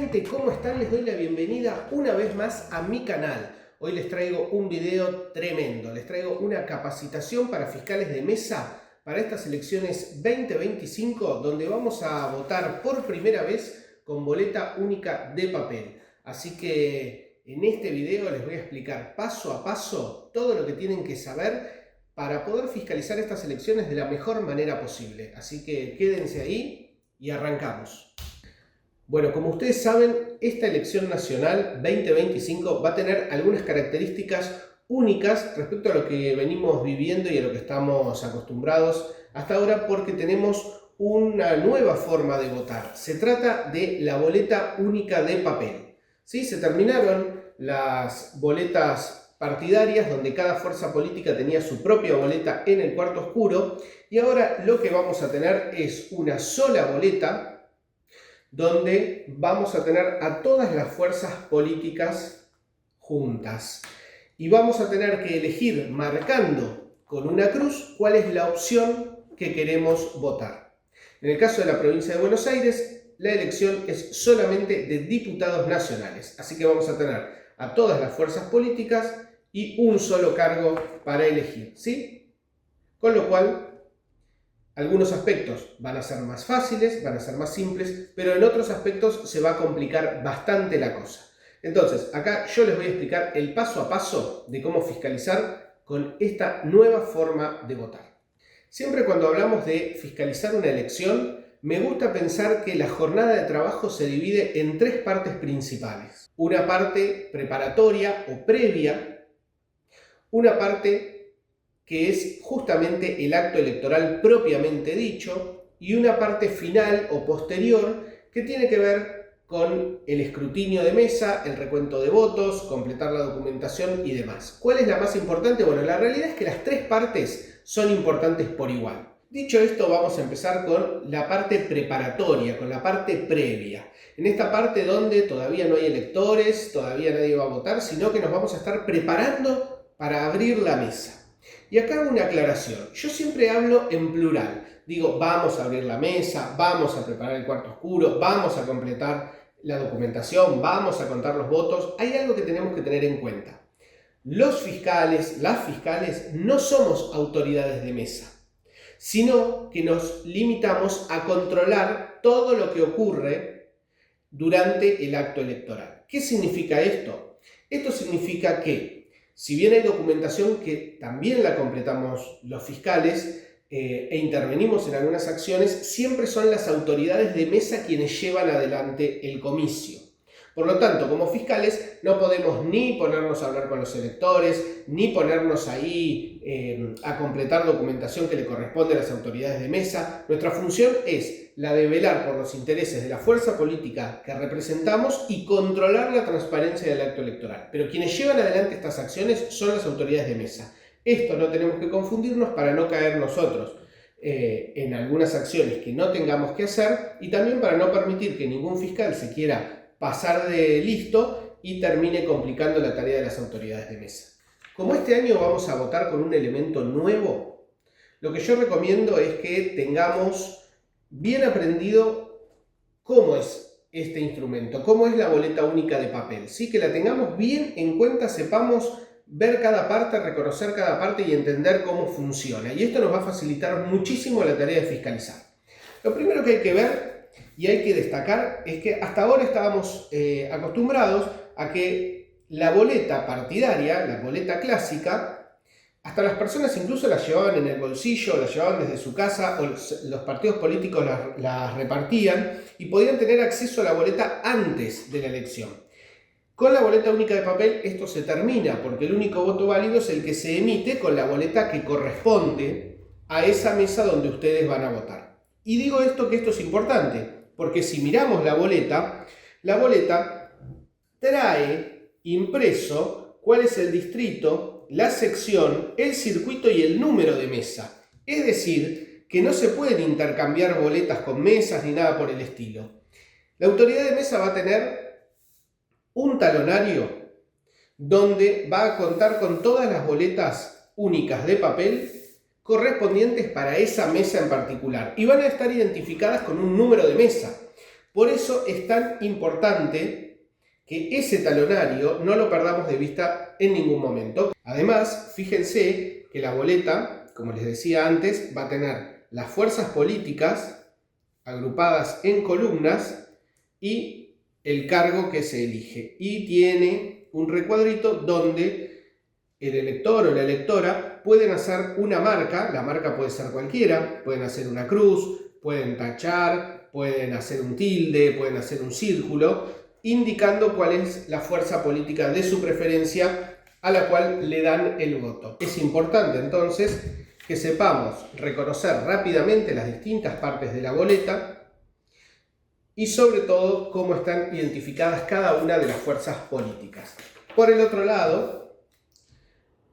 gente, ¿cómo están? Les doy la bienvenida una vez más a mi canal. Hoy les traigo un video tremendo, les traigo una capacitación para fiscales de mesa para estas elecciones 2025, donde vamos a votar por primera vez con boleta única de papel. Así que en este video les voy a explicar paso a paso todo lo que tienen que saber para poder fiscalizar estas elecciones de la mejor manera posible. Así que quédense ahí y arrancamos. Bueno, como ustedes saben, esta elección nacional 2025 va a tener algunas características únicas respecto a lo que venimos viviendo y a lo que estamos acostumbrados hasta ahora, porque tenemos una nueva forma de votar. Se trata de la boleta única de papel. ¿Sí? Se terminaron las boletas partidarias, donde cada fuerza política tenía su propia boleta en el cuarto oscuro, y ahora lo que vamos a tener es una sola boleta donde vamos a tener a todas las fuerzas políticas juntas. Y vamos a tener que elegir, marcando con una cruz, cuál es la opción que queremos votar. En el caso de la provincia de Buenos Aires, la elección es solamente de diputados nacionales. Así que vamos a tener a todas las fuerzas políticas y un solo cargo para elegir, ¿sí? Con lo cual, algunos aspectos van a ser más fáciles, van a ser más simples, pero en otros aspectos se va a complicar bastante la cosa. Entonces, acá yo les voy a explicar el paso a paso de cómo fiscalizar con esta nueva forma de votar. Siempre cuando hablamos de fiscalizar una elección, me gusta pensar que la jornada de trabajo se divide en tres partes principales. Una parte preparatoria o previa, una parte que es justamente el acto electoral propiamente dicho, y una parte final o posterior que tiene que ver con el escrutinio de mesa, el recuento de votos, completar la documentación y demás. ¿Cuál es la más importante? Bueno, la realidad es que las tres partes son importantes por igual. Dicho esto, vamos a empezar con la parte preparatoria, con la parte previa. En esta parte donde todavía no hay electores, todavía nadie va a votar, sino que nos vamos a estar preparando para abrir la mesa. Y acá hago una aclaración. Yo siempre hablo en plural. Digo, vamos a abrir la mesa, vamos a preparar el cuarto oscuro, vamos a completar la documentación, vamos a contar los votos. Hay algo que tenemos que tener en cuenta. Los fiscales, las fiscales, no somos autoridades de mesa, sino que nos limitamos a controlar todo lo que ocurre durante el acto electoral. ¿Qué significa esto? Esto significa que si bien hay documentación que también la completamos los fiscales e intervenimos en algunas acciones, siempre son las autoridades de mesa quienes llevan adelante el comicio. Por lo tanto, como fiscales no podemos ni ponernos a hablar con los electores, ni ponernos ahí a completar documentación que le corresponde a las autoridades de mesa. Nuestra función es la de velar por los intereses de la fuerza política que representamos y controlar la transparencia del acto electoral. Pero quienes llevan adelante estas acciones son las autoridades de mesa. Esto no tenemos que confundirnos para no caer nosotros en algunas acciones que no tengamos que hacer, y también para no permitir que ningún fiscal se quiera pasar de listo y termine complicando la tarea de las autoridades de mesa. Como este año vamos a votar con un elemento nuevo, lo que yo recomiendo es que tengamos bien aprendido cómo es este instrumento, cómo es la boleta única de papel, ¿sí? Que la tengamos bien en cuenta, sepamos ver cada parte, reconocer cada parte y entender cómo funciona. Y esto nos va a facilitar muchísimo la tarea de fiscalizar. Lo primero que hay que ver y hay que destacar es que hasta ahora estábamos acostumbrados a que la boleta partidaria, la boleta clásica, hasta las personas incluso la llevaban en el bolsillo, la llevaban desde su casa, o los partidos políticos las repartían y podían tener acceso a la boleta antes de la elección. Con la boleta única de papel esto se termina, porque el único voto válido es el que se emite con la boleta que corresponde a esa mesa donde ustedes van a votar. Y digo esto, que esto es importante, porque si miramos la boleta trae impreso cuál es el distrito, la sección, el circuito y el número de mesa. Es decir, que no se pueden intercambiar boletas con mesas ni nada por el estilo. La autoridad de mesa va a tener un talonario donde va a contar con todas las boletas únicas de papel correspondientes para esa mesa en particular, y van a estar identificadas con un número de mesa. Por eso es tan importante que ese talonario no lo perdamos de vista en ningún momento. Además, fíjense que la boleta, como les decía antes, va a tener las fuerzas políticas agrupadas en columnas y el cargo que se elige. Y tiene un recuadrito donde el elector o la electora pueden hacer una marca. La marca puede ser cualquiera, pueden hacer una cruz, pueden tachar, pueden hacer un tilde, pueden hacer un círculo, indicando cuál es la fuerza política de su preferencia a la cual le dan el voto. Es importante entonces que sepamos reconocer rápidamente las distintas partes de la boleta y sobre todo cómo están identificadas cada una de las fuerzas políticas. Por el otro lado,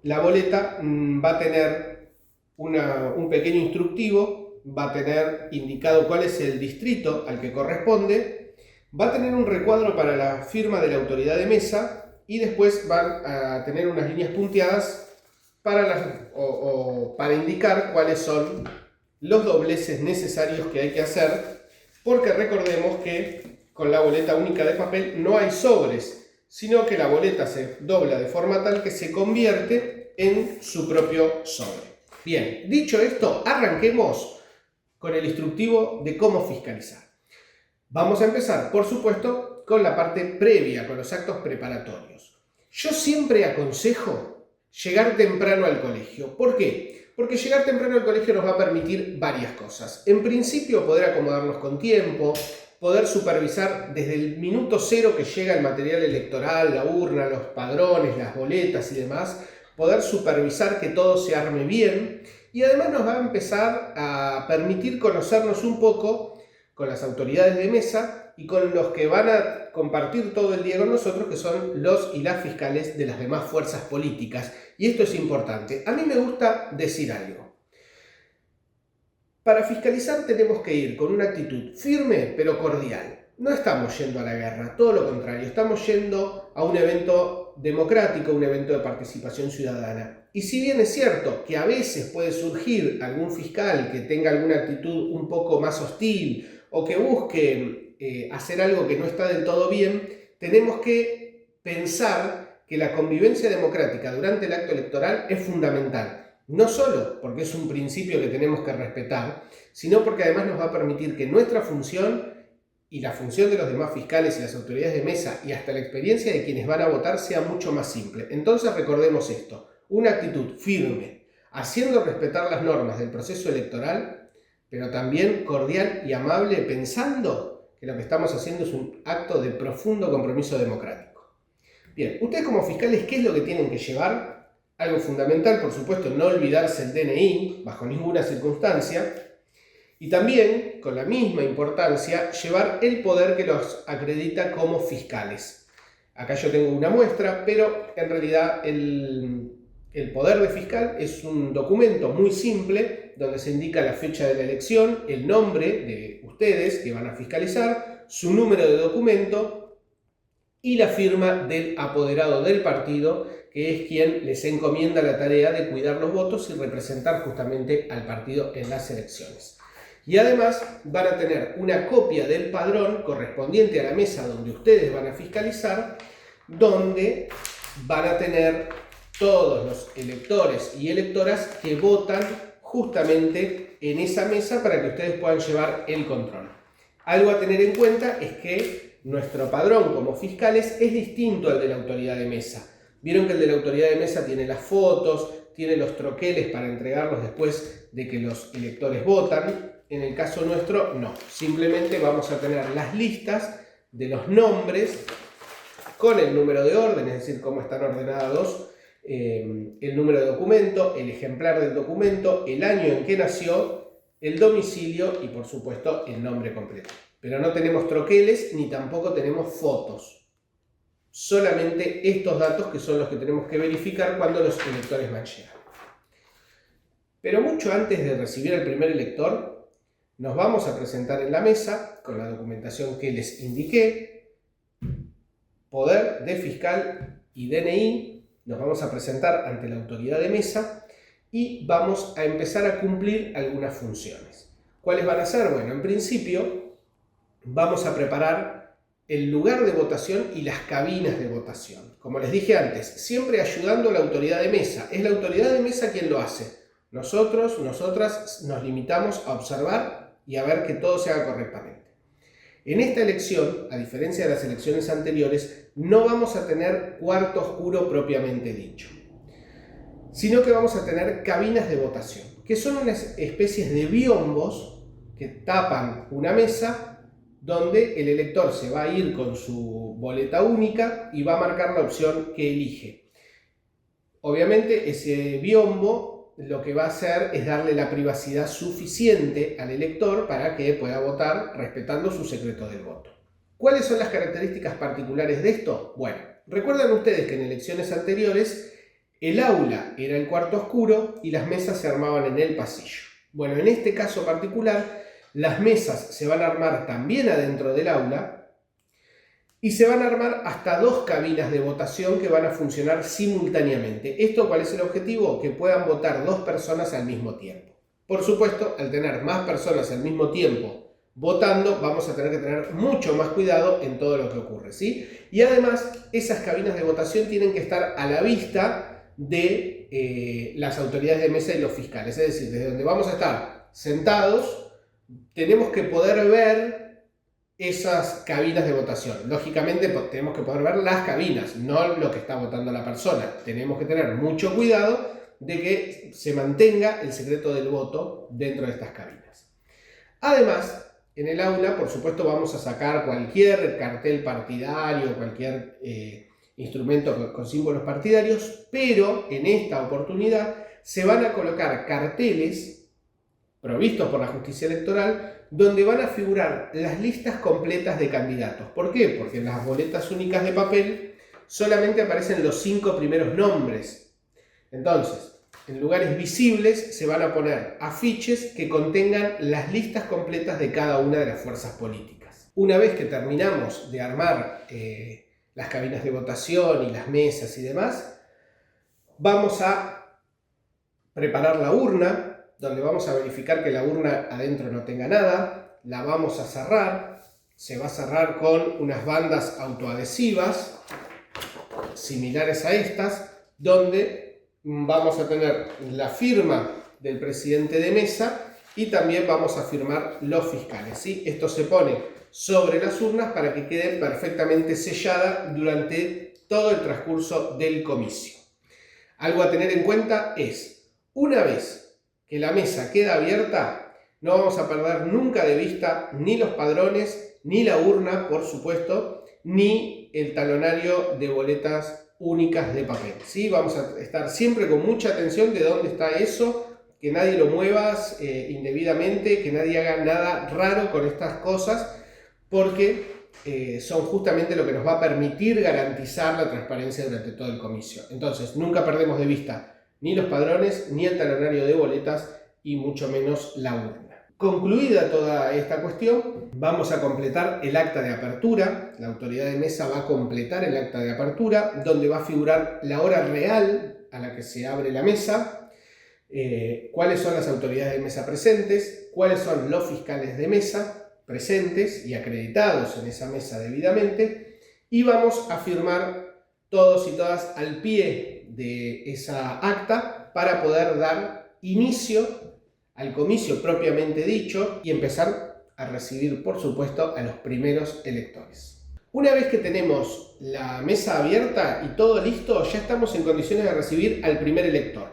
la boleta va a tener un pequeño instructivo, va a tener indicado cuál es el distrito al que corresponde, va a tener un recuadro para la firma de la autoridad de mesa y después van a tener unas líneas punteadas para indicar cuáles son los dobleces necesarios que hay que hacer, porque recordemos que con la boleta única de papel no hay sobres, sino que la boleta se dobla de forma tal que se convierte en su propio sobre. Bien, dicho esto, arranquemos con el instructivo de cómo fiscalizar. Vamos a empezar, por supuesto, con la parte previa, con los actos preparatorios. Yo siempre aconsejo llegar temprano al colegio. ¿Por qué? Porque llegar temprano al colegio nos va a permitir varias cosas. En principio, poder acomodarnos con tiempo, poder supervisar desde el minuto cero que llega el material electoral, la urna, los padrones, las boletas y demás, poder supervisar que todo se arme bien, y además nos va a empezar a permitir conocernos un poco con las autoridades de mesa y con los que van a compartir todo el día con nosotros, que son los y las fiscales de las demás fuerzas políticas. Y esto es importante. A mí me gusta decir algo. Para fiscalizar tenemos que ir con una actitud firme pero cordial. No estamos yendo a la guerra, todo lo contrario, estamos yendo a un evento democrático, un evento de participación ciudadana. Y si bien es cierto que a veces puede surgir algún fiscal que tenga alguna actitud un poco más hostil o que busque hacer algo que no está del todo bien, tenemos que pensar que la convivencia democrática durante el acto electoral es fundamental. No solo porque es un principio que tenemos que respetar, sino porque además nos va a permitir que nuestra función y la función de los demás fiscales y las autoridades de mesa y hasta la experiencia de quienes van a votar sea mucho más simple. Entonces recordemos esto, una actitud firme, haciendo respetar las normas del proceso electoral, pero también cordial y amable, pensando que lo que estamos haciendo es un acto de profundo compromiso democrático. Bien, ustedes como fiscales, ¿qué es lo que tienen que llevar? Algo fundamental, por supuesto, no olvidarse el DNI, bajo ninguna circunstancia. Y también, con la misma importancia, llevar el poder que los acredita como fiscales. Acá yo tengo una muestra, pero en realidad el poder de fiscal es un documento muy simple donde se indica la fecha de la elección, el nombre de ustedes que van a fiscalizar, su número de documento y la firma del apoderado del partido, que es quien les encomienda la tarea de cuidar los votos y representar justamente al partido en las elecciones. Y además van a tener una copia del padrón correspondiente a la mesa donde ustedes van a fiscalizar, donde van a tener todos los electores y electoras que votan justamente en esa mesa para que ustedes puedan llevar el control. Algo a tener en cuenta es que nuestro padrón como fiscales es distinto al de la autoridad de mesa. Vieron que el de la autoridad de mesa tiene las fotos, tiene los troqueles para entregarlos después de que los electores votan. En el caso nuestro, no. Simplemente vamos a tener las listas de los nombres con el número de orden, es decir, cómo están ordenados, el número de documento, el ejemplar del documento, el año en que nació, el domicilio y, por supuesto, el nombre completo. Pero no tenemos troqueles ni tampoco tenemos fotos. Solamente estos datos que son los que tenemos que verificar cuando los electores van llegando. Pero mucho antes de recibir al primer elector, nos vamos a presentar en la mesa con la documentación que les indiqué, poder de fiscal y DNI, nos vamos a presentar ante la autoridad de mesa y vamos a empezar a cumplir algunas funciones. ¿Cuáles van a ser? Bueno, en principio vamos a preparar el lugar de votación y las cabinas de votación. Como les dije antes, siempre ayudando a la autoridad de mesa. Es la autoridad de mesa quien lo hace. Nosotros, nosotras nos limitamos a observar y a ver que todo se haga correctamente. En esta elección, a diferencia de las elecciones anteriores, no vamos a tener cuarto oscuro propiamente dicho, sino que vamos a tener cabinas de votación, que son unas especies de biombos que tapan una mesa donde el elector se va a ir con su boleta única y va a marcar la opción que elige. Obviamente ese biombo lo que va a hacer es darle la privacidad suficiente al elector para que pueda votar respetando su secreto del voto. ¿Cuáles son las características particulares de esto? Bueno, recuerdan ustedes que en elecciones anteriores el aula era el cuarto oscuro y las mesas se armaban en el pasillo. Bueno, en este caso particular, las mesas se van a armar también adentro del aula y se van a armar hasta 2 cabinas de votación que van a funcionar simultáneamente. ¿Esto cuál es el objetivo? Que puedan votar 2 personas al mismo tiempo. Por supuesto, al tener más personas al mismo tiempo votando, vamos a tener que tener mucho más cuidado en todo lo que ocurre, ¿sí? Y además, esas cabinas de votación tienen que estar a la vista de las autoridades de mesa y los fiscales. Es decir, desde donde vamos a estar sentados, tenemos que poder ver esas cabinas de votación. Lógicamente tenemos que poder ver las cabinas, no lo que está votando la persona. Tenemos que tener mucho cuidado de que se mantenga el secreto del voto dentro de estas cabinas. Además, en el aula, por supuesto, vamos a sacar cualquier cartel partidario, cualquier instrumento con símbolos partidarios, pero en esta oportunidad se van a colocar carteles provistos por la justicia electoral donde van a figurar las listas completas de candidatos. ¿Por qué? Porque en las boletas únicas de papel solamente aparecen los 5 primeros nombres. Entonces, en lugares visibles se van a poner afiches que contengan las listas completas de cada una de las fuerzas políticas. Una vez que terminamos de armar las cabinas de votación y las mesas y demás, vamos a preparar la urna, donde vamos a verificar que la urna adentro no tenga nada, la vamos a cerrar, se va a cerrar con unas bandas autoadhesivas similares a estas, donde vamos a tener la firma del presidente de mesa y también vamos a firmar los fiscales, ¿sí? Esto se pone sobre las urnas para que quede perfectamente sellada durante todo el transcurso del comicio. Algo a tener en cuenta es, una vez que la mesa queda abierta, no vamos a perder nunca de vista ni los padrones, ni la urna, por supuesto, ni el talonario de boletas únicas de papel, ¿sí? Vamos a estar siempre con mucha atención de dónde está eso, que nadie lo mueva indebidamente, que nadie haga nada raro con estas cosas, porque son justamente lo que nos va a permitir garantizar la transparencia durante todo el comicio. Entonces, nunca perdemos de vista ni los padrones, ni el talonario de boletas y mucho menos la urna. Concluida toda esta cuestión, vamos a completar el acta de apertura. La autoridad de mesa va a completar el acta de apertura, donde va a figurar la hora real a la que se abre la mesa, cuáles son las autoridades de mesa presentes, cuáles son los fiscales de mesa presentes y acreditados en esa mesa debidamente, y vamos a firmar todos y todas al pie de esa acta para poder dar inicio al comicio propiamente dicho y empezar a recibir, por supuesto, a los primeros electores. Una vez que tenemos la mesa abierta y todo listo, ya estamos en condiciones de recibir al primer elector.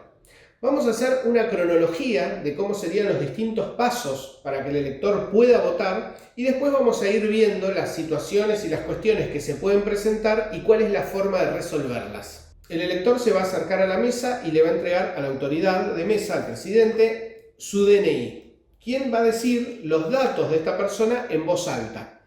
Vamos a hacer una cronología de cómo serían los distintos pasos para que el elector pueda votar y después vamos a ir viendo las situaciones y las cuestiones que se pueden presentar y cuál es la forma de resolverlas. El elector se va a acercar a la mesa y le va a entregar a la autoridad de mesa, al presidente, su DNI. ¿Quién va a decir los datos de esta persona en voz alta?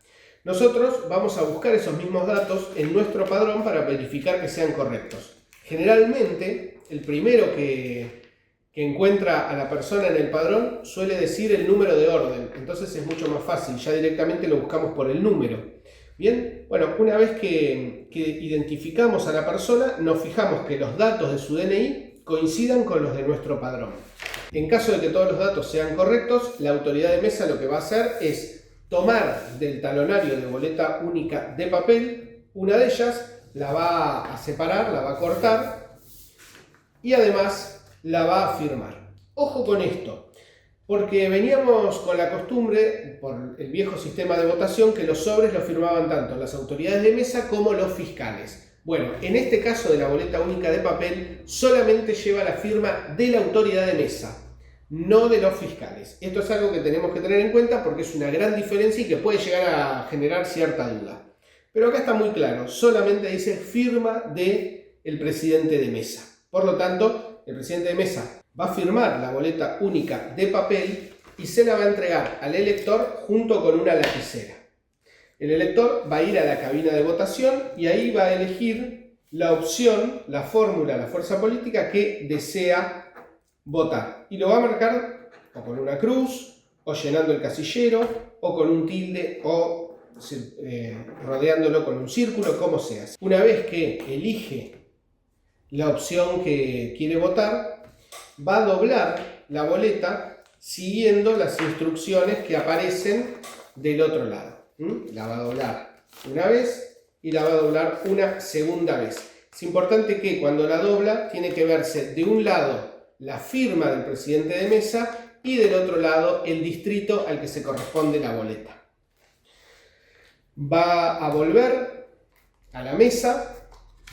Nosotros vamos a buscar esos mismos datos en nuestro padrón para verificar que sean correctos. Generalmente, el primero que encuentra a la persona en el padrón suele decir el número de orden, entonces es mucho más fácil, ya directamente lo buscamos por el número. Bien, bueno, una vez que identificamos a la persona, nos fijamos que los datos de su DNI coincidan con los de nuestro padrón. En caso de que todos los datos sean correctos, la autoridad de mesa lo que va a hacer es tomar del talonario de boleta única de papel, una de ellas la va a separar, la va a cortar y además la va a firmar. Ojo con esto, porque veníamos con la costumbre, por el viejo sistema de votación, que los sobres los firmaban tanto las autoridades de mesa como los fiscales. Bueno, en este caso de la boleta única de papel, solamente lleva la firma de la autoridad de mesa, no de los fiscales. Esto es algo que tenemos que tener en cuenta porque es una gran diferencia y que puede llegar a generar cierta duda. Pero acá está muy claro, solamente dice firma del presidente de mesa. Por lo tanto, el presidente de mesa va a firmar la boleta única de papel y se la va a entregar al elector junto con una lapicera. El elector va a ir a la cabina de votación y ahí va a elegir la opción, la fórmula, la fuerza política que desea votar. Y lo va a marcar o con una cruz, o llenando el casillero, o con un tilde, o rodeándolo con un círculo, como sea. Una vez que elige la opción que quiere votar, va a doblar la boleta siguiendo las instrucciones que aparecen del otro lado. La va a doblar una vez y la va a doblar una segunda vez. Es importante que cuando la dobla tiene que verse de un lado la firma del presidente de mesa y del otro lado el distrito al que se corresponde la boleta. Va a volver a la mesa,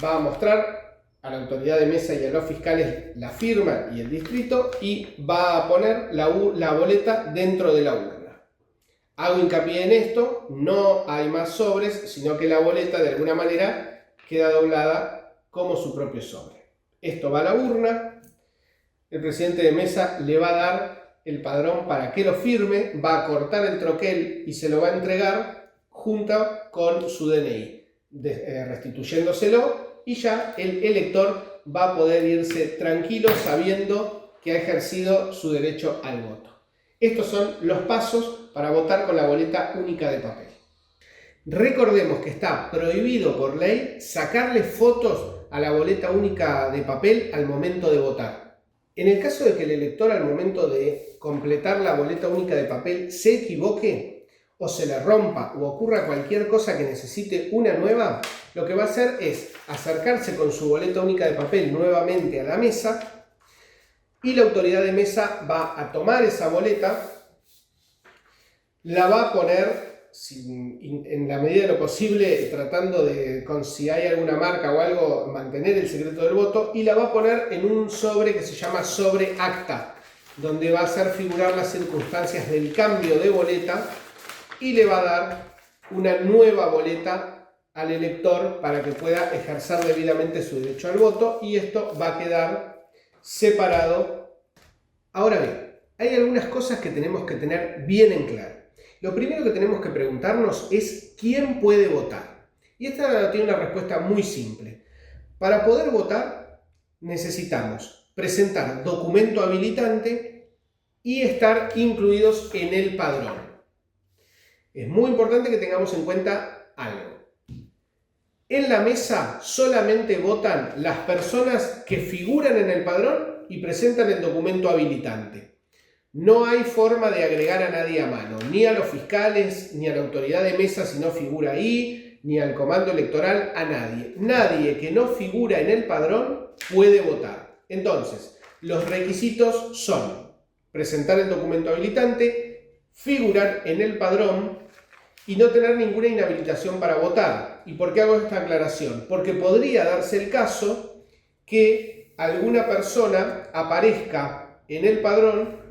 va a mostrar a la autoridad de mesa y a los fiscales la firma y el distrito y va a poner la boleta dentro de la urna. Hago hincapié en esto, no hay más sobres, sino que la boleta de alguna manera queda doblada como su propio sobre. Esto va a la urna, el presidente de mesa le va a dar el padrón para que lo firme, va a cortar el troquel y se lo va a entregar junto con su DNI, restituyéndoselo, y ya el elector va a poder irse tranquilo sabiendo que ha ejercido su derecho al voto. Estos son los pasos para votar con la boleta única de papel. Recordemos que está prohibido por ley sacarle fotos a la boleta única de papel al momento de votar. En el caso de que el elector al momento de completar la boleta única de papel se equivoque o se le rompa o ocurra cualquier cosa que necesite una nueva, lo que va a hacer es acercarse con su boleta única de papel nuevamente a la mesa y la autoridad de mesa va a tomar esa boleta, la va a poner en la medida de lo posible, tratando de, si hay alguna marca o algo, mantener el secreto del voto, y la va a poner en un sobre que se llama sobre acta, donde va a hacer figurar las circunstancias del cambio de boleta y le va a dar una nueva boleta al elector para que pueda ejercer debidamente su derecho al voto, y esto va a quedar separado. Ahora bien, hay algunas cosas que tenemos que tener bien en claro. Lo primero que tenemos que preguntarnos es ¿quién puede votar? Y esta tiene una respuesta muy simple. Para poder votar necesitamos presentar documento habilitante y estar incluidos en el padrón. Es muy importante que tengamos en cuenta algo. En la mesa solamente votan las personas que figuran en el padrón y presentan el documento habilitante. No hay forma de agregar a nadie a mano, ni a los fiscales, ni a la autoridad de mesa si no figura ahí, ni al comando electoral, a nadie. Nadie que no figura en el padrón puede votar. Entonces, los requisitos son presentar el documento habilitante, figurar en el padrón y no tener ninguna inhabilitación para votar. ¿Y por qué hago esta aclaración? Porque podría darse el caso que alguna persona aparezca en el padrón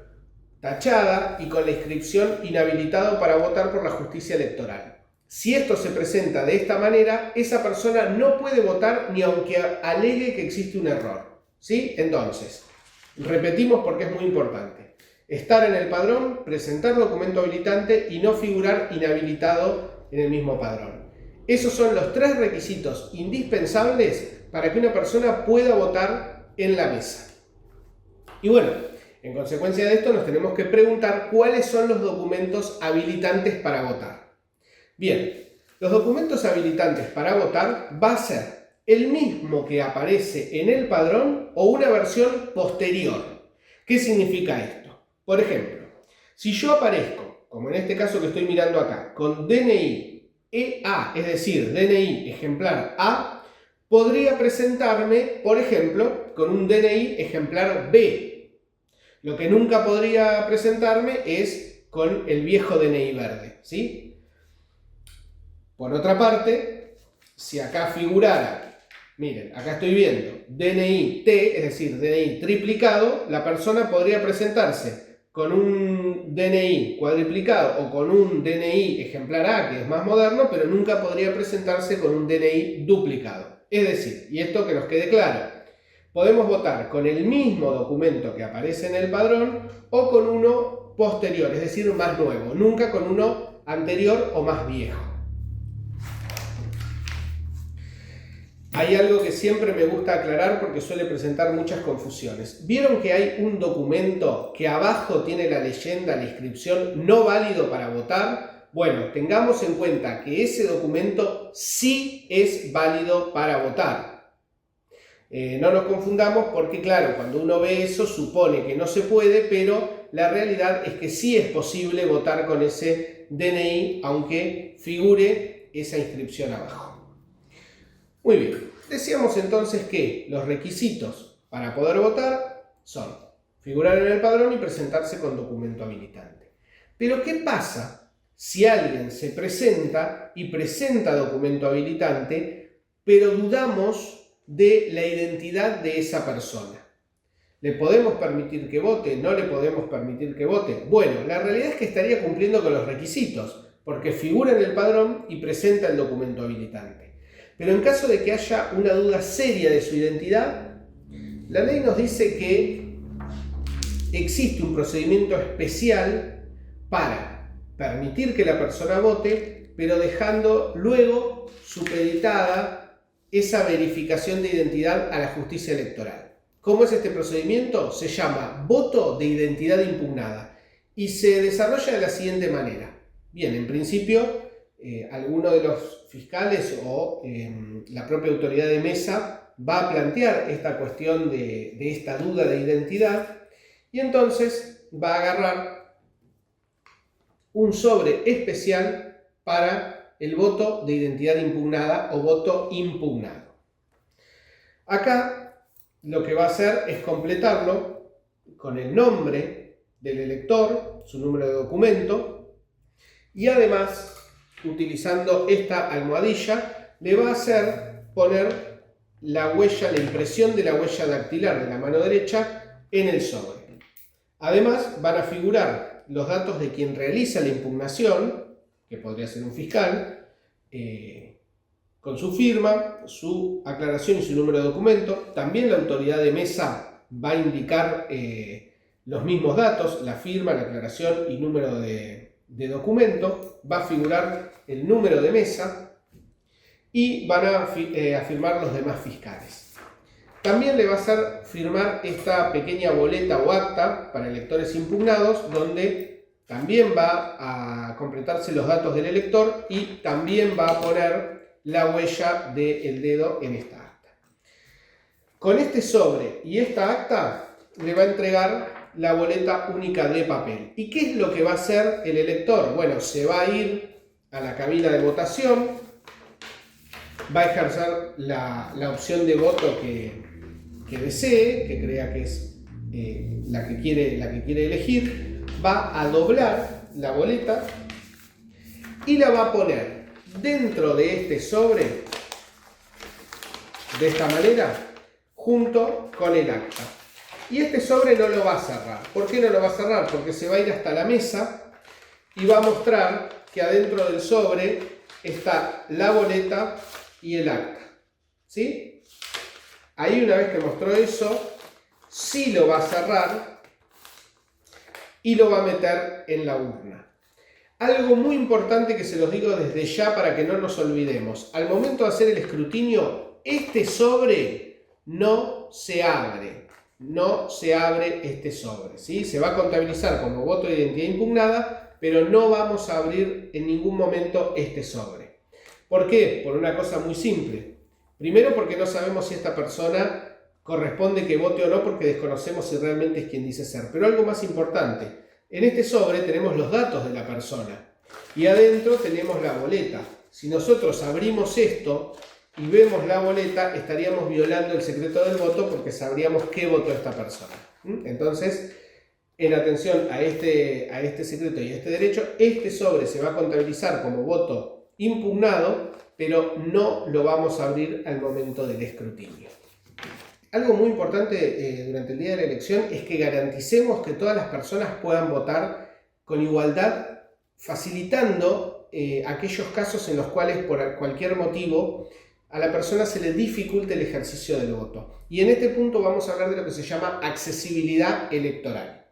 tachada y con la inscripción inhabilitado para votar por la justicia electoral. Si esto se presenta de esta manera, esa persona no puede votar ni aunque alegue que existe un error. ¿Sí? Entonces, repetimos porque es muy importante. Estar en el padrón, presentar documento habilitante y no figurar inhabilitado en el mismo padrón. Esos son los 3 requisitos indispensables para que una persona pueda votar en la mesa. Y bueno, en consecuencia de esto nos tenemos que preguntar cuáles son los documentos habilitantes para votar. Bien, los documentos habilitantes para votar va a ser el mismo que aparece en el padrón o una versión posterior. ¿Qué significa esto? Por ejemplo, si yo aparezco como en este caso que estoy mirando acá, con DNI EA, es decir, DNI ejemplar A, podría presentarme, por ejemplo, con un DNI ejemplar B. Lo que nunca podría presentarme es con el viejo DNI verde, ¿sí? Por otra parte, si acá figurara, miren, acá estoy viendo DNI T, es decir, DNI triplicado, la persona podría presentarse con un DNI cuadriplicado o con un DNI ejemplar A, que es más moderno, pero nunca podría presentarse con un DNI duplicado. Es decir, y esto que nos quede claro, podemos votar con el mismo documento que aparece en el padrón o con uno posterior, es decir, más nuevo, nunca con uno anterior o más viejo. Hay algo que siempre me gusta aclarar porque suele presentar muchas confusiones. ¿Vieron que hay un documento que abajo tiene la leyenda, la inscripción, no válido para votar? Bueno, tengamos en cuenta que ese documento sí es válido para votar. No nos confundamos porque, claro, cuando uno ve eso supone que no se puede, pero la realidad es que sí es posible votar con ese DNI, aunque figure esa inscripción abajo. Muy bien, decíamos entonces que los requisitos para poder votar son figurar en el padrón y presentarse con documento habilitante. Pero ¿qué pasa si alguien se presenta y presenta documento habilitante, pero dudamos de la identidad de esa persona? ¿Le podemos permitir que vote? ¿No le podemos permitir que vote? Bueno, la realidad es que estaría cumpliendo con los requisitos, porque figura en el padrón y presenta el documento habilitante. Pero en caso de que haya una duda seria de su identidad, la ley nos dice que existe un procedimiento especial para permitir que la persona vote, pero dejando luego supeditada esa verificación de identidad a la justicia electoral. ¿Cómo es este procedimiento? Se llama voto de identidad impugnada y se desarrolla de la siguiente manera. Bien, en principio, alguno de los fiscales o la propia autoridad de mesa va a plantear esta cuestión de esta duda de identidad y entonces va a agarrar un sobre especial para el voto de identidad impugnada o voto impugnado. Acá lo que va a hacer es completarlo con el nombre del elector, su número de documento y además, utilizando esta almohadilla, le va a hacer poner la huella, la impresión de la huella dactilar de la mano derecha en el sobre. Además, van a figurar los datos de quien realiza la impugnación, que podría ser un fiscal, con su firma, su aclaración y su número de documento. También la autoridad de mesa va a indicar los mismos datos, la firma, la aclaración y número de documento. Va a figurar el número de mesa y van a firmar los demás fiscales. También le va a hacer firmar esta pequeña boleta o acta para electores impugnados, donde también va a completarse los datos del elector y también va a poner la huella del dedo en esta acta. Con este sobre y esta acta le va a entregar la boleta única de papel. ¿Y qué es lo que va a hacer el elector? Bueno, se va a ir a la cabina de votación, va a ejercer la opción de voto que desee, que crea que es la que quiere elegir, va a doblar la boleta y la va a poner dentro de este sobre, de esta manera, junto con el acta. Y este sobre no lo va a cerrar. ¿Por qué no lo va a cerrar? Porque se va a ir hasta la mesa y va a mostrar que adentro del sobre está la boleta y el acta. ¿Sí? Ahí, una vez que mostró eso, sí lo va a cerrar y lo va a meter en la urna. Algo muy importante que se los digo desde ya para que no nos olvidemos. Al momento de hacer el escrutinio, este sobre no se abre. No se abre este sobre, ¿sí? Se va a contabilizar como voto de identidad impugnada, pero no vamos a abrir en ningún momento este sobre. ¿Por qué? Por una cosa muy simple. Primero, porque no sabemos si esta persona corresponde que vote o no, porque desconocemos si realmente es quien dice ser. Pero algo más importante, En este sobre tenemos los datos de la persona y adentro tenemos la boleta. Si nosotros abrimos esto y vemos la boleta, estaríamos violando el secreto del voto porque sabríamos qué votó esta persona. Entonces, en atención a este secreto y a este derecho, este sobre se va a contabilizar como voto impugnado, pero no lo vamos a abrir al momento del escrutinio. Algo muy importante durante el día de la elección es que garanticemos que todas las personas puedan votar con igualdad, facilitando aquellos casos en los cuales por cualquier motivo a la persona se le dificulte el ejercicio del voto. Y en este punto vamos a hablar de lo que se llama accesibilidad electoral.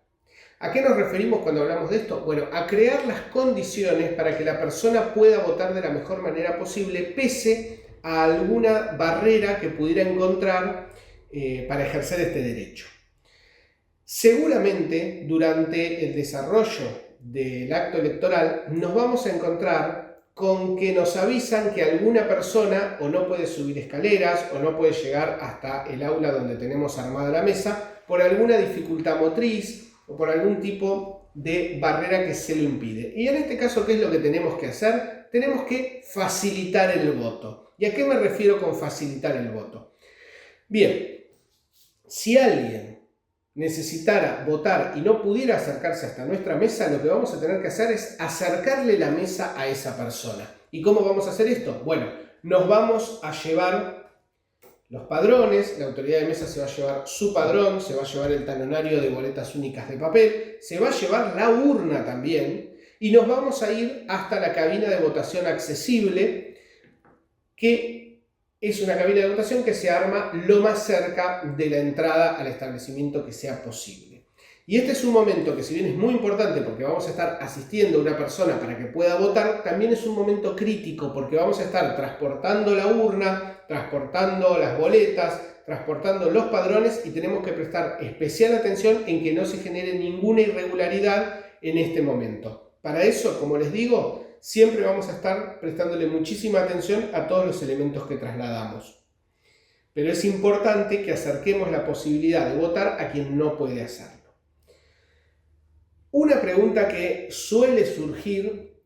¿A qué nos referimos cuando hablamos de esto? Bueno, a crear las condiciones para que la persona pueda votar de la mejor manera posible, pese a alguna barrera que pudiera encontrar para ejercer este derecho. Seguramente durante el desarrollo del acto electoral nos vamos a encontrar con que nos avisan que alguna persona o no puede subir escaleras o no puede llegar hasta el aula donde tenemos armada la mesa por alguna dificultad motriz o por algún tipo de barrera que se lo impide. Y en este caso, ¿qué es lo que tenemos que hacer? Tenemos que facilitar el voto. ¿Y a qué me refiero con facilitar el voto? Bien, si alguien necesitara votar y no pudiera acercarse hasta nuestra mesa, lo que vamos a tener que hacer es acercarle la mesa a esa persona. ¿Y cómo vamos a hacer esto? Bueno, nos vamos a llevar los padrones, la autoridad de mesa se va a llevar su padrón, se va a llevar el talonario de boletas únicas de papel, se va a llevar la urna también y nos vamos a ir hasta la cabina de votación accesible, que es una cabina de votación que se arma lo más cerca de la entrada al establecimiento que sea posible. Y este es un momento que, si bien es muy importante porque vamos a estar asistiendo a una persona para que pueda votar, también es un momento crítico porque vamos a estar transportando la urna, transportando las boletas, transportando los padrones y tenemos que prestar especial atención en que no se genere ninguna irregularidad en este momento. Para eso, como les digo, siempre vamos a estar prestándole muchísima atención a todos los elementos que trasladamos. Pero es importante que acerquemos la posibilidad de votar a quien no puede hacerlo. Una pregunta que suele surgir,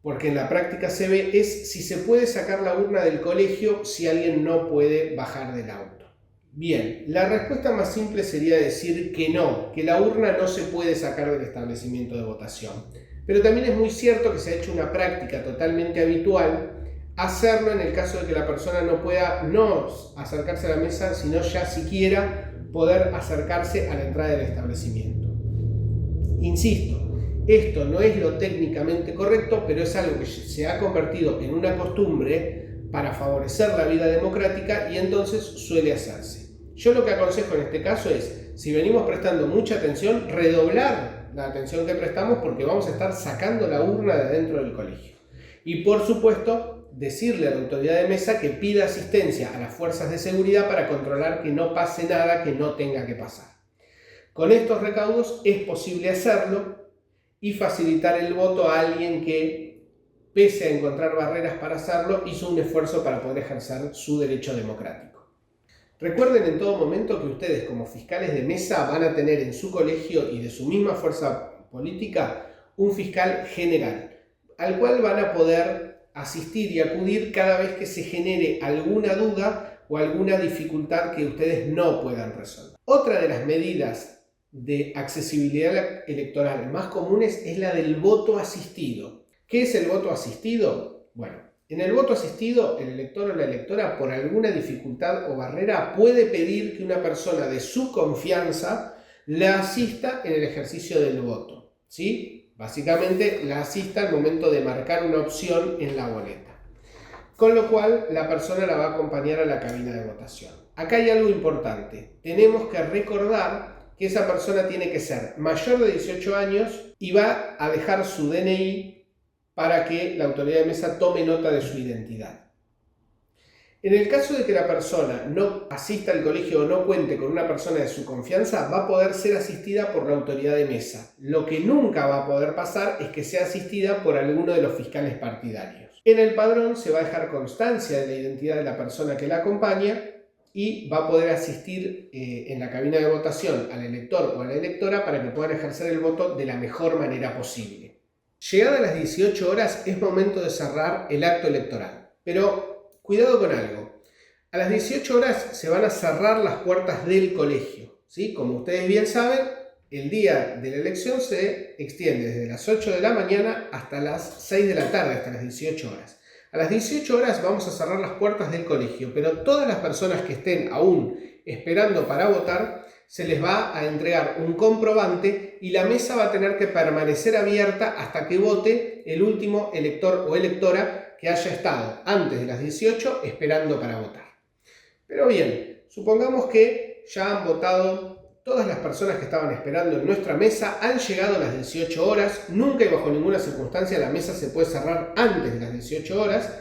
porque en la práctica se ve, es si se puede sacar la urna del colegio si alguien no puede bajar del auto. Bien, la respuesta más simple sería decir que no, que la urna no se puede sacar del establecimiento de votación. Pero también es muy cierto que se ha hecho una práctica totalmente habitual hacerlo en el caso de que la persona no pueda no acercarse a la mesa, sino ya siquiera poder acercarse a la entrada del establecimiento. Insisto, esto no es lo técnicamente correcto, pero es algo que se ha convertido en una costumbre para favorecer la vida democrática y entonces suele hacerse. Yo lo que aconsejo en este caso es, si venimos prestando mucha atención, redoblar la atención que prestamos porque vamos a estar sacando la urna de dentro del colegio. Y por supuesto, decirle a la autoridad de mesa que pida asistencia a las fuerzas de seguridad para controlar que no pase nada que no tenga que pasar. Con estos recaudos es posible hacerlo y facilitar el voto a alguien que, pese a encontrar barreras para hacerlo, hizo un esfuerzo para poder ejercer su derecho democrático. Recuerden en todo momento que ustedes, como fiscales de mesa, van a tener en su colegio y de su misma fuerza política un fiscal general, al cual van a poder asistir y acudir cada vez que se genere alguna duda o alguna dificultad que ustedes no puedan resolver. Otra de las medidas de accesibilidad electoral más comunes es la del voto asistido. ¿Qué es el voto asistido? Bueno, en el voto asistido, el elector o la electora, por alguna dificultad o barrera, puede pedir que una persona de su confianza la asista en el ejercicio del voto, ¿sí? Básicamente la asista al momento de marcar una opción en la boleta. Con lo cual, la persona la va a acompañar a la cabina de votación. Acá hay algo importante. Tenemos que recordar que esa persona tiene que ser mayor de 18 años y va a dejar su DNI para que la autoridad de mesa tome nota de su identidad. En el caso de que la persona no asista al colegio o no cuente con una persona de su confianza, va a poder ser asistida por la autoridad de mesa. Lo que nunca va a poder pasar es que sea asistida por alguno de los fiscales partidarios. En el padrón se va a dejar constancia de la identidad de la persona que la acompaña y va a poder asistir en la cabina de votación al elector o a la electora para que puedan ejercer el voto de la mejor manera posible. Llegada a las 18 horas es momento de cerrar el acto electoral, pero cuidado con algo. A las 18 horas se van a cerrar las puertas del colegio, ¿sí? Como ustedes bien saben, el día de la elección se extiende desde las 8 de la mañana hasta las 6 de la tarde, hasta las 18 horas. A las 18 horas vamos a cerrar las puertas del colegio, pero todas las personas que estén aún esperando para votar, se les va a entregar un comprobante y la mesa va a tener que permanecer abierta hasta que vote el último elector o electora que haya estado antes de las 18 esperando para votar. Pero bien, supongamos que ya han votado todas las personas que estaban esperando en nuestra mesa, han llegado a las 18 horas, nunca y bajo ninguna circunstancia la mesa se puede cerrar antes de las 18 horas.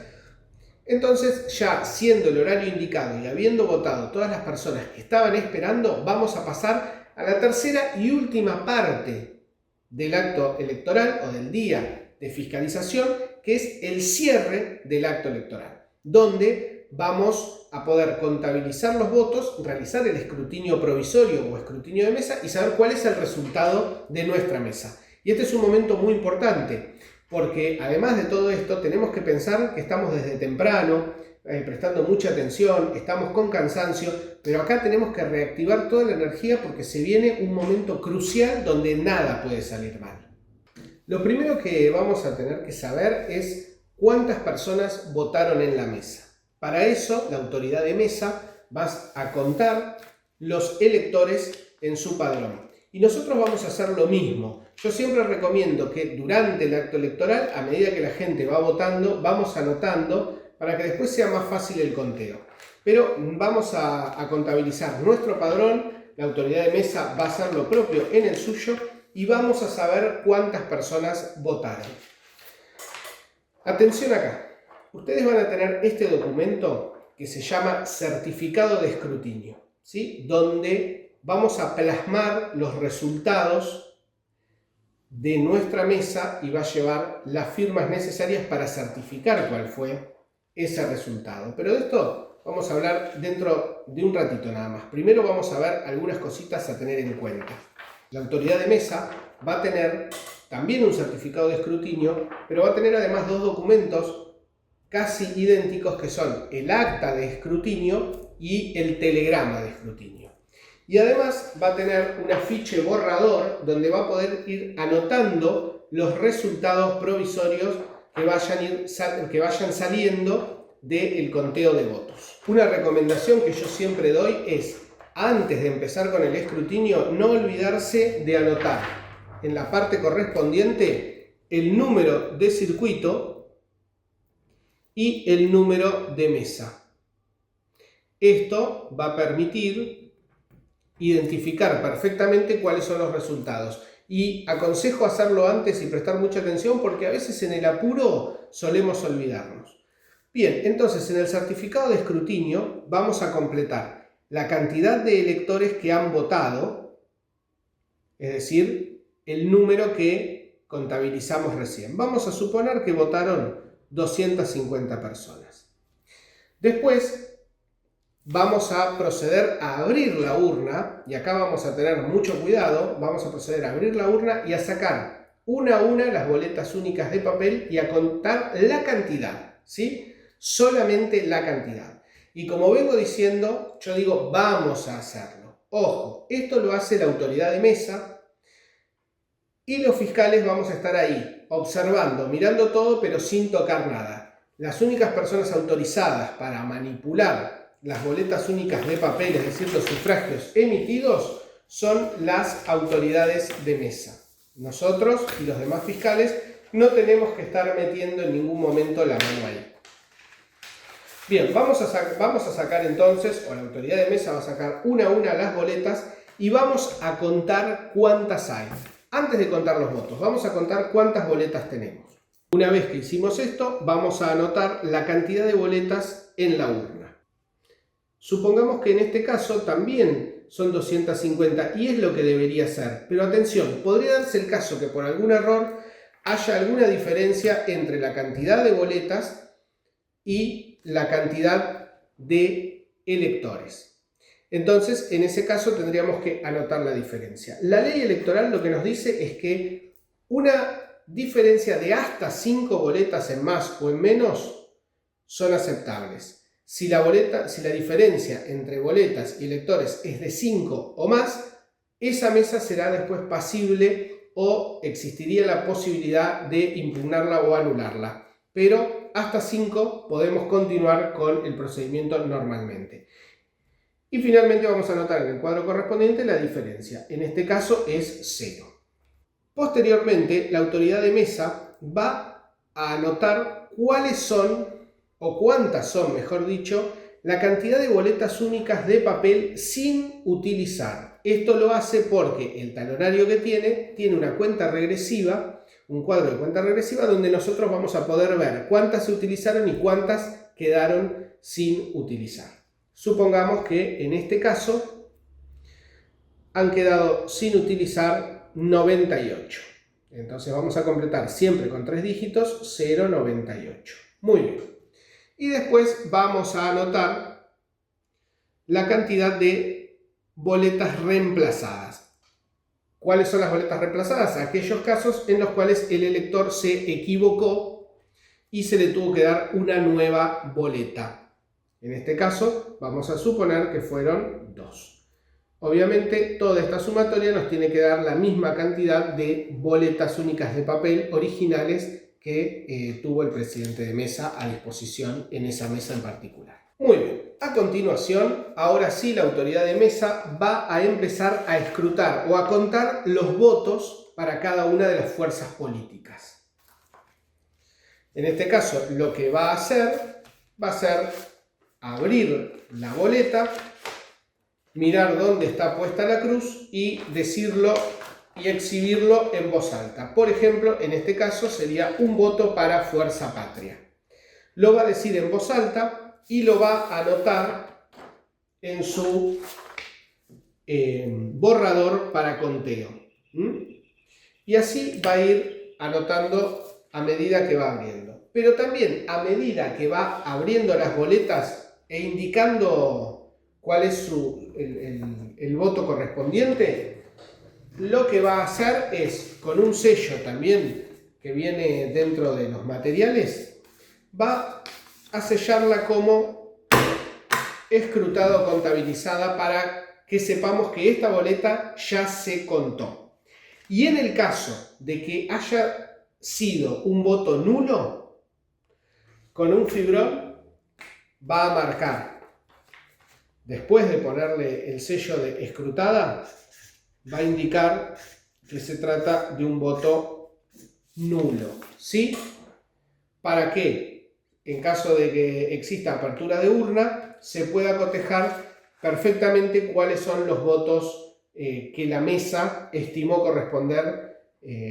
Entonces, ya siendo el horario indicado y habiendo votado todas las personas que estaban esperando, vamos a pasar a la tercera y última parte del acto electoral o del día de fiscalización, que es el cierre del acto electoral, donde vamos a poder contabilizar los votos, realizar el escrutinio provisorio o escrutinio de mesa y saber cuál es el resultado de nuestra mesa. Y este es un momento muy importante, porque además de todo esto tenemos que pensar que estamos desde temprano, prestando mucha atención, estamos con cansancio, pero acá tenemos que reactivar toda la energía porque se viene un momento crucial donde nada puede salir mal. Lo primero que vamos a tener que saber es cuántas personas votaron en la mesa. Para eso, la autoridad de mesa va a contar los electores en su padrón. Y nosotros vamos a hacer lo mismo. Yo siempre recomiendo que durante el acto electoral, a medida que la gente va votando, vamos anotando para que después sea más fácil el conteo. Pero vamos a contabilizar nuestro padrón, la autoridad de mesa va a hacer lo propio en el suyo y vamos a saber cuántas personas votaron. Atención acá. Ustedes van a tener este documento que se llama certificado de escrutinio, ¿sí? Donde vamos a plasmar los resultados de nuestra mesa y va a llevar las firmas necesarias para certificar cuál fue ese resultado. Pero de esto vamos a hablar dentro de un ratito nada más. Primero vamos a ver algunas cositas a tener en cuenta. La autoridad de mesa va a tener también un certificado de escrutinio, pero va a tener además dos documentos casi idénticos que son el acta de escrutinio y el telegrama de escrutinio. Y además va a tener un afiche borrador donde va a poder ir anotando los resultados provisorios que vayan saliendo del conteo de votos. Una recomendación que yo siempre doy es, antes de empezar con el escrutinio, no olvidarse de anotar en la parte correspondiente el número de circuito y el número de mesa. Esto va a permitir identificar perfectamente cuáles son los resultados. Y aconsejo hacerlo antes y prestar mucha atención porque a veces en el apuro solemos olvidarnos. Bien, entonces en el certificado de escrutinio vamos a completar la cantidad de electores que han votado, es decir, el número que contabilizamos recién. Vamos a suponer que votaron 250 personas. Después vamos a proceder a abrir la urna, y acá vamos a tener mucho cuidado, vamos a proceder a abrir la urna y a sacar una a una las boletas únicas de papel y a contar la cantidad, ¿sí? Solamente la cantidad. Y como vengo diciendo, yo digo, vamos a hacerlo. Ojo, esto lo hace la autoridad de mesa y los fiscales vamos a estar ahí, observando, mirando todo, pero sin tocar nada. Las únicas personas autorizadas para manipular las boletas únicas de papel, es decir, los sufragios emitidos, son las autoridades de mesa. Nosotros y los demás fiscales no tenemos que estar metiendo en ningún momento la mano ahí. Bien, vamos a sacar entonces, o la autoridad de mesa va a sacar una a una las boletas y vamos a contar cuántas hay. Antes de contar los votos, vamos a contar cuántas boletas tenemos. Una vez que hicimos esto, vamos a anotar la cantidad de boletas en la urna. Supongamos que en este caso también son 250 y es lo que debería ser. Pero atención, podría darse el caso que por algún error haya alguna diferencia entre la cantidad de boletas y la cantidad de electores. Entonces, en ese caso tendríamos que anotar la diferencia. La ley electoral lo que nos dice es que una diferencia de hasta 5 boletas en más o en menos son aceptables. Si la diferencia entre boletas y electores es de 5 o más, esa mesa será después pasible o existiría la posibilidad de impugnarla o anularla. Pero hasta 5 podemos continuar con el procedimiento normalmente. Y finalmente vamos a anotar en el cuadro correspondiente la diferencia. En este caso es 0. Posteriormente, la autoridad de mesa va a anotar cuáles son, o cuántas son, mejor dicho, la cantidad de boletas únicas de papel sin utilizar. Esto lo hace porque el talonario que tiene una cuenta regresiva, un cuadro de cuenta regresiva donde nosotros vamos a poder ver cuántas se utilizaron y cuántas quedaron sin utilizar. Supongamos que en este caso han quedado sin utilizar 98. Entonces vamos a completar siempre con 3 dígitos 0,98. Muy bien. Y después vamos a anotar la cantidad de boletas reemplazadas. ¿Cuáles son las boletas reemplazadas? Aquellos casos en los cuales el elector se equivocó y se le tuvo que dar una nueva boleta. En este caso vamos a suponer que fueron 2. Obviamente toda esta sumatoria nos tiene que dar la misma cantidad de boletas únicas de papel originales que tuvo el presidente de mesa a disposición en esa mesa en particular. Muy bien, a continuación, ahora sí la autoridad de mesa va a empezar a escrutar o a contar los votos para cada una de las fuerzas políticas. En este caso lo que va a hacer abrir la boleta, mirar dónde está puesta la cruz y decirlo y exhibirlo en voz alta. Por ejemplo, en este caso sería un voto para Fuerza Patria. Lo va a decir en voz alta y lo va a anotar en su borrador para conteo. Y así va a ir anotando a medida que va abriendo. Pero también a medida que va abriendo las boletas e indicando cuál es el voto correspondiente, lo que va a hacer es, con un sello también que viene dentro de los materiales, va a sellarla como escrutado contabilizada para que sepamos que esta boleta ya se contó. Y en el caso de que haya sido un voto nulo, con un fibrón va a marcar, después de ponerle el sello de escrutada, va a indicar que se trata de un voto nulo, ¿sí? Para que, en caso de que exista apertura de urna, se pueda cotejar perfectamente cuáles son los votos que la mesa estimó corresponder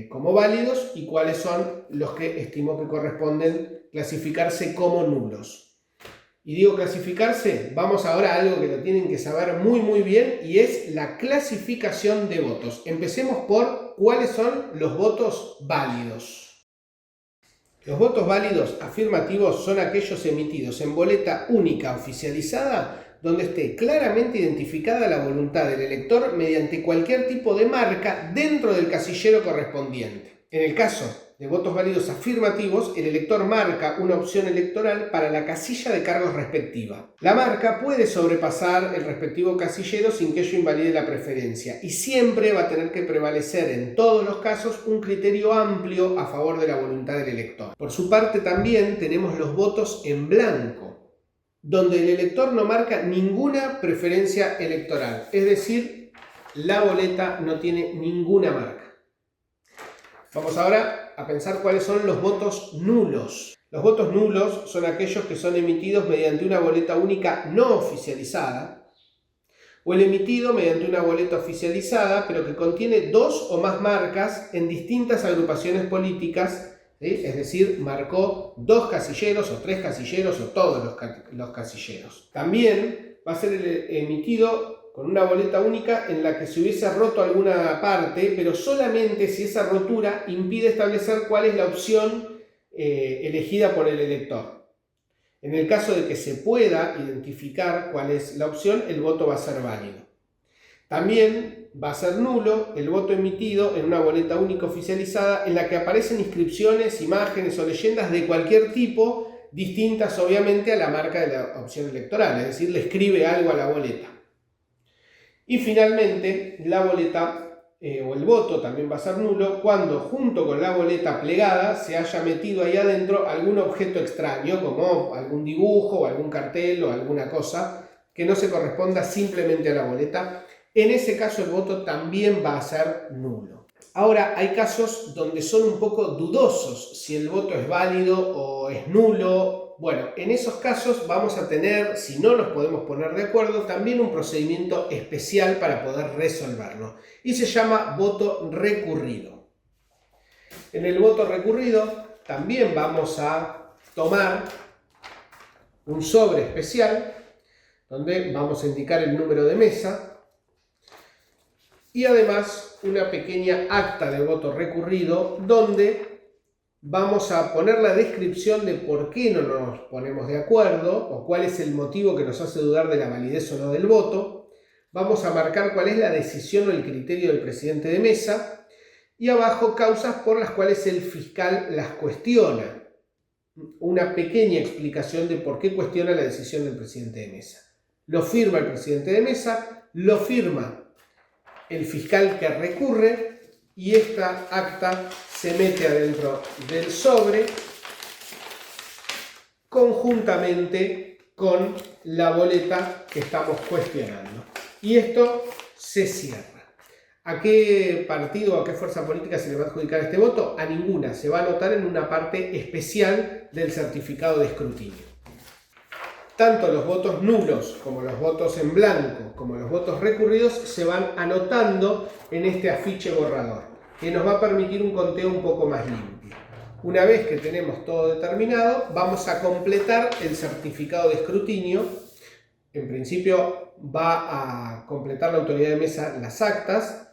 como válidos y cuáles son los que estimó que corresponden clasificarse como nulos. Y digo clasificarse, vamos ahora a algo que lo tienen que saber muy bien y es la clasificación de votos. Empecemos por cuáles son los votos válidos. Los votos válidos afirmativos son aquellos emitidos en boleta única oficializada donde esté claramente identificada la voluntad del elector mediante cualquier tipo de marca dentro del casillero correspondiente. En el caso de votos válidos afirmativos, el elector marca una opción electoral para la casilla de cargos respectiva. La marca puede sobrepasar el respectivo casillero sin que ello invalide la preferencia y siempre va a tener que prevalecer en todos los casos un criterio amplio a favor de la voluntad del elector. Por su parte también tenemos los votos en blanco, donde el elector no marca ninguna preferencia electoral, es decir, la boleta no tiene ninguna marca. Vamos ahora a pensar cuáles son los votos nulos. Los votos nulos son aquellos que son emitidos mediante una boleta única no oficializada o el emitido mediante una boleta oficializada pero que contiene 2 o más marcas en distintas agrupaciones políticas, ¿sí? Es decir, marcó 2 casilleros o 3 casilleros o todos los casilleros. También va a ser emitido con una boleta única en la que se hubiese roto alguna parte, pero solamente si esa rotura impide establecer cuál es la opción elegida por el elector. En el caso de que se pueda identificar cuál es la opción, el voto va a ser válido. También va a ser nulo el voto emitido en una boleta única oficializada en la que aparecen inscripciones, imágenes o leyendas de cualquier tipo, distintas obviamente a la marca de la opción electoral, es decir, le escribe algo a la boleta. Y finalmente, la boleta o el voto también va a ser nulo cuando junto con la boleta plegada se haya metido ahí adentro algún objeto extraño, como algún dibujo o algún cartel o alguna cosa que no se corresponda simplemente a la boleta. En ese caso el voto también va a ser nulo. Ahora, hay casos donde son un poco dudosos si el voto es válido o es nulo. Bueno, en esos casos vamos a tener, si no nos podemos poner de acuerdo, también un procedimiento especial para poder resolverlo. Y se llama voto recurrido. En el voto recurrido también vamos a tomar un sobre especial donde vamos a indicar el número de mesa y además una pequeña acta de voto recurrido donde vamos a poner la descripción de por qué no nos ponemos de acuerdo o cuál es el motivo que nos hace dudar de la validez o no del voto. Vamos a marcar cuál es la decisión o el criterio del presidente de mesa y abajo causas por las cuales el fiscal las cuestiona. Una pequeña explicación de por qué cuestiona la decisión del presidente de mesa. Lo firma el presidente de mesa, lo firma el fiscal que recurre y esta acta se mete adentro del sobre conjuntamente con la boleta que estamos cuestionando. Y esto se cierra. ¿A qué partido o a qué fuerza política se le va a adjudicar este voto? A ninguna. Se va a anotar en una parte especial del certificado de escrutinio. Tanto los votos nulos como los votos en blanco como los votos recurridos se van anotando en este afiche borrador, que nos va a permitir un conteo un poco más limpio. Una vez que tenemos todo determinado, vamos a completar el certificado de escrutinio. En principio va a completar la autoridad de mesa las actas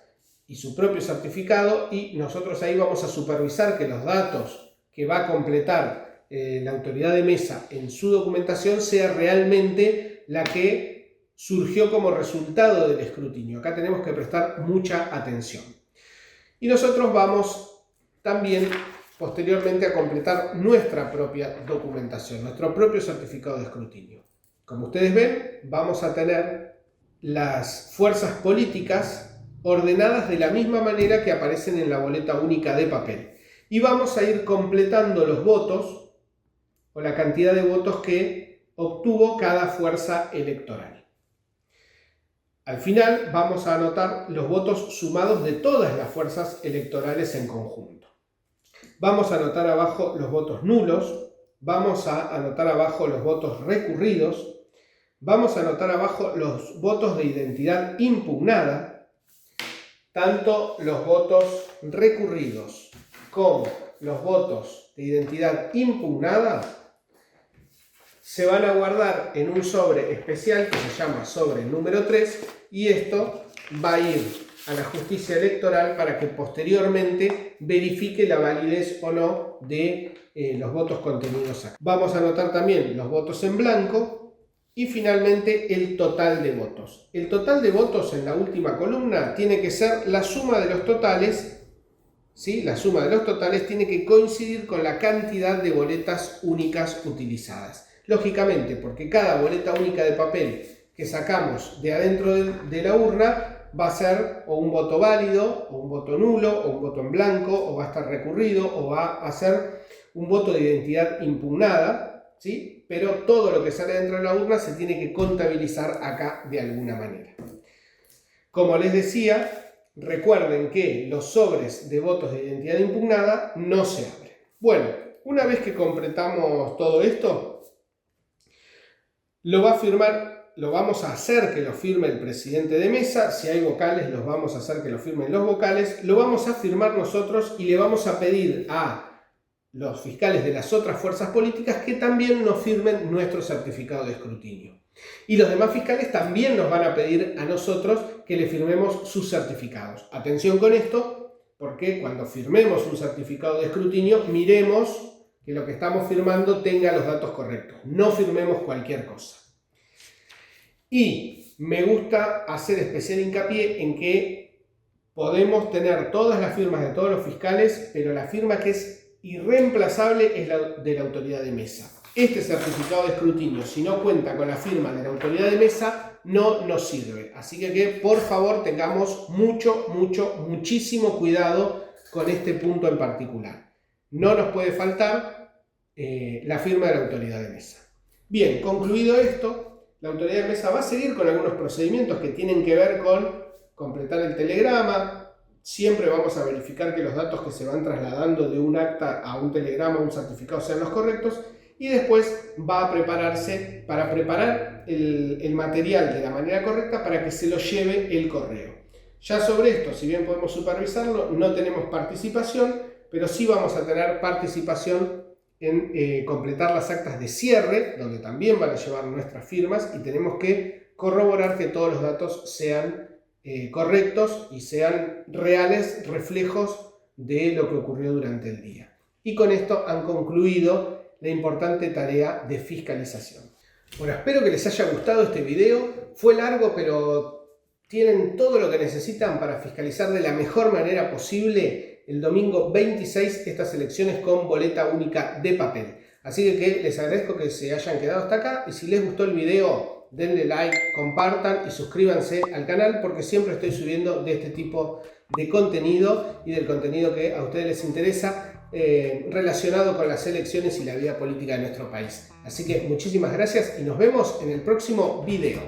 y su propio certificado, y nosotros ahí vamos a supervisar que los datos que va a completar la autoridad de mesa en su documentación sea realmente la que surgió como resultado del escrutinio. Acá tenemos que prestar mucha atención. Y nosotros vamos también posteriormente a completar nuestra propia documentación, nuestro propio certificado de escrutinio. Como ustedes ven, vamos a tener las fuerzas políticas ordenadas de la misma manera que aparecen en la boleta única de papel. Y vamos a ir completando los votos o la cantidad de votos que obtuvo cada fuerza electoral. Al final vamos a anotar los votos sumados de todas las fuerzas electorales en conjunto. Vamos a anotar abajo los votos nulos, vamos a anotar abajo los votos recurridos, vamos a anotar abajo los votos de identidad impugnada. Tanto los votos recurridos como los votos de identidad impugnada se van a guardar en un sobre especial que se llama sobre número 3, y esto va a ir a la justicia electoral para que posteriormente verifique la validez o no de los votos contenidos acá. Vamos a anotar también los votos en blanco y finalmente el total de votos. El total de votos en la última columna tiene que ser la suma de los totales, ¿sí? La suma de los totales tiene que coincidir con la cantidad de boletas únicas utilizadas. Lógicamente, porque cada boleta única de papel que sacamos de adentro de la urna va a ser o un voto válido, o un voto nulo, o un voto en blanco, o va a estar recurrido, o va a ser un voto de identidad impugnada, ¿sí? Pero todo lo que sale dentro de la urna se tiene que contabilizar acá de alguna manera. Como les decía, recuerden que los sobres de votos de identidad impugnada no se abren. Bueno, una vez que completamos todo esto, lo vamos a hacer que lo firme el presidente de mesa. Si hay vocales, los vamos a hacer que lo firmen los vocales. Lo vamos a firmar nosotros y le vamos a pedir a los fiscales de las otras fuerzas políticas que también nos firmen nuestro certificado de escrutinio. Y los demás fiscales también nos van a pedir a nosotros que le firmemos sus certificados. Atención con esto, porque cuando firmemos un certificado de escrutinio, miremos que lo que estamos firmando tenga los datos correctos. No firmemos cualquier cosa. Y me gusta hacer especial hincapié en que podemos tener todas las firmas de todos los fiscales, pero la firma que es irreemplazable es la de la autoridad de mesa. Este certificado de escrutinio, si no cuenta con la firma de la autoridad de mesa, no nos sirve. Así que por favor tengamos muchísimo cuidado con este punto en particular. No nos puede faltar la firma de la autoridad de mesa. Bien, concluido esto, la autoridad de mesa va a seguir con algunos procedimientos que tienen que ver con completar el telegrama. Siempre vamos a verificar que los datos que se van trasladando de un acta a un telegrama o un certificado sean los correctos. Y después va a prepararse para preparar el material de la manera correcta para que se lo lleve el correo. Ya sobre esto, si bien podemos supervisarlo, no tenemos participación, pero sí vamos a tener participación en completar las actas de cierre, donde también van a llevar nuestras firmas y tenemos que corroborar que todos los datos sean correctos y sean reales reflejos de lo que ocurrió durante el día. Y con esto han concluido la importante tarea de fiscalización. Bueno, espero que les haya gustado este video. Fue largo, pero tienen todo lo que necesitan para fiscalizar de la mejor manera posible el domingo 26 estas elecciones con boleta única de papel. Así que les agradezco que se hayan quedado hasta acá y si les gustó el video, denle like, compartan y suscríbanse al canal porque siempre estoy subiendo de este tipo de contenido y del contenido que a ustedes les interesa relacionado con las elecciones y la vida política de nuestro país. Así que muchísimas gracias y nos vemos en el próximo video.